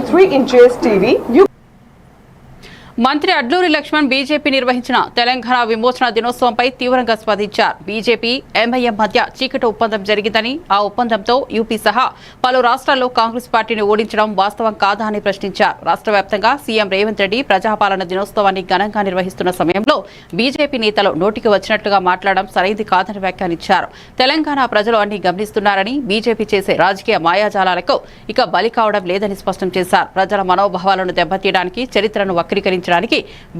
3 inches TV. మంత్రి Adluri Laxman BJP నిర్వహించిన తెలంగాణ విమోచన దినోత్సవంపై తీవ్రంగా స్పందించారు. బీజేపీ ఎంఐఎం మధ్య చీకటి ఒప్పందం జరిగిందని, ఆ ఒప్పందంతో యూపీ సహా పలు రాష్ట్రాల్లో కాంగ్రెస్ పార్టీని ఓడించడం వాస్తవం కాదా అని ప్రశ్నించారు. రాష్ట్ర వ్యాప్తంగా సీఎం రేవంత్ రెడ్డి ప్రజాపాలన దినోత్సవాన్ని ఘనంగా నిర్వహిస్తున్న సమయంలో బీజేపీ నేతలు నోటికి వచ్చినట్లుగా మాట్లాడడం సరైంది కాదని వ్యాఖ్యానించారు. తెలంగాణ ప్రజలు అన్ని గమనిస్తున్నారని, బీజేపీ చేసే రాజకీయ మాయాజాలాలకు ఇక బలి కావడం లేదని స్పష్టం చేశారు. ప్రజల మనోభావాలను దెబ్బతీయడానికి, చరిత్రను వక్రీకరించడానికి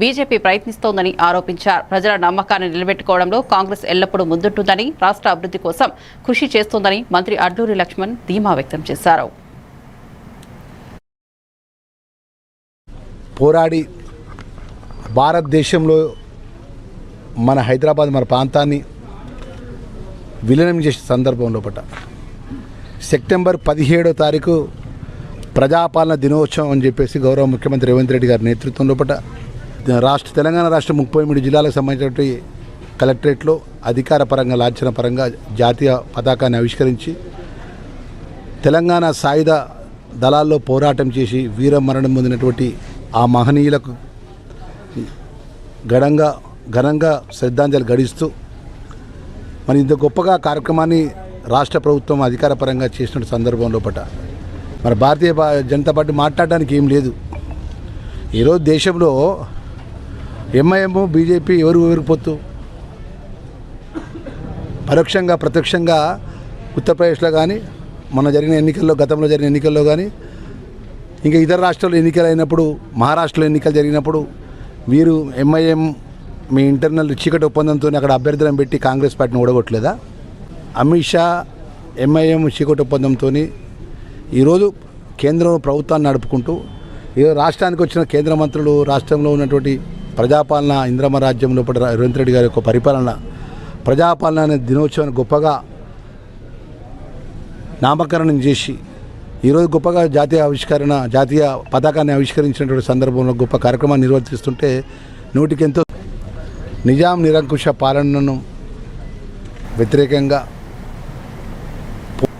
బీజేపీ ప్రయత్నిస్తోందని ఆరోపించారు. ప్రజల నమ్మకాన్ని నిలబెట్టుకోవడంలో కాంగ్రెస్ ఎల్లప్పుడూ ముందుంటుందని, రాష్ట్ర అభివృద్ధి కోసం కృషి చేస్తోందని మంత్రి అడ్లూరి లక్ష్మణ్ ధీమా వ్యక్తం చేశారు. పోరాడి భారతదేశంలో మన హైదరాబాద్ మన ప్రాంతాన్ని విలీనం చేసే సందర్భంలో సెప్టెంబర్ 17వ తారీఖు ప్రజాపాలన దినోత్సవం అని చెప్పేసి గౌరవ ముఖ్యమంత్రి రేవంత్ రెడ్డి గారి నేతృత్వంలో తెలంగాణ రాష్ట్ర 33 జిల్లాలకు సంబంధించినటువంటి కలెక్టరేట్లో అధికార పరంగా లాంఛన పరంగా జాతీయ పతాకాన్ని ఆవిష్కరించి తెలంగాణ సాయుధ దళాల్లో పోరాటం చేసి వీరమరణం పొందినటువంటి ఆ మహనీయులకు ఘనంగా శ్రద్ధాంజలి గడిస్తూ మరి ఇంత గొప్పగా కార్యక్రమాన్ని రాష్ట్ర ప్రభుత్వం అధికార పరంగా చేసిన సందర్భంలో మరి భారతీయ జనతా పార్టీ మాట్లాడడానికి ఏం లేదు. ఈరోజు దేశంలో ఎంఐఎం బీజేపీ ఎవరికి పొత్తు? పరోక్షంగా ప్రత్యక్షంగా ఉత్తరప్రదేశ్లో కానీ గతంలో జరిగిన ఎన్నికల్లో కానీ ఇంకా ఇతర రాష్ట్రాల్లో ఎన్నికలు అయినప్పుడు, మహారాష్ట్రలో ఎన్నికలు జరిగినప్పుడు వీరు ఎంఐఎం మీ ఇంటర్నల్ చీకటి ఒప్పందంతో అక్కడ అభ్యర్థులను పెట్టి కాంగ్రెస్ పార్టీని ఓడగొట్టలేదా? అమిత్ షా ఎంఐఎం చీకటి ఒప్పందంతో ఈరోజు కేంద్రం ప్రభుత్వాన్ని నడుపుకుంటూ ఈరోజు రాష్ట్రానికి వచ్చిన కేంద్ర మంత్రులు, రాష్ట్రంలో ఉన్నటువంటి ప్రజాపాలన ఇంద్రమ రాజ్యంలో రేవంత్ రెడ్డి గారి యొక్క పరిపాలన ప్రజాపాలన అనే దినోత్సవాన్ని గొప్పగా నామకరణం చేసి ఈరోజు గొప్పగా జాతీయ పతాకాన్ని ఆవిష్కరించినటువంటి సందర్భంలో గొప్ప కార్యక్రమాన్ని నిర్వర్తిస్తుంటే నోటికెంతో నిజాం నిరంకుశ పాలనను వ్యతిరేకంగా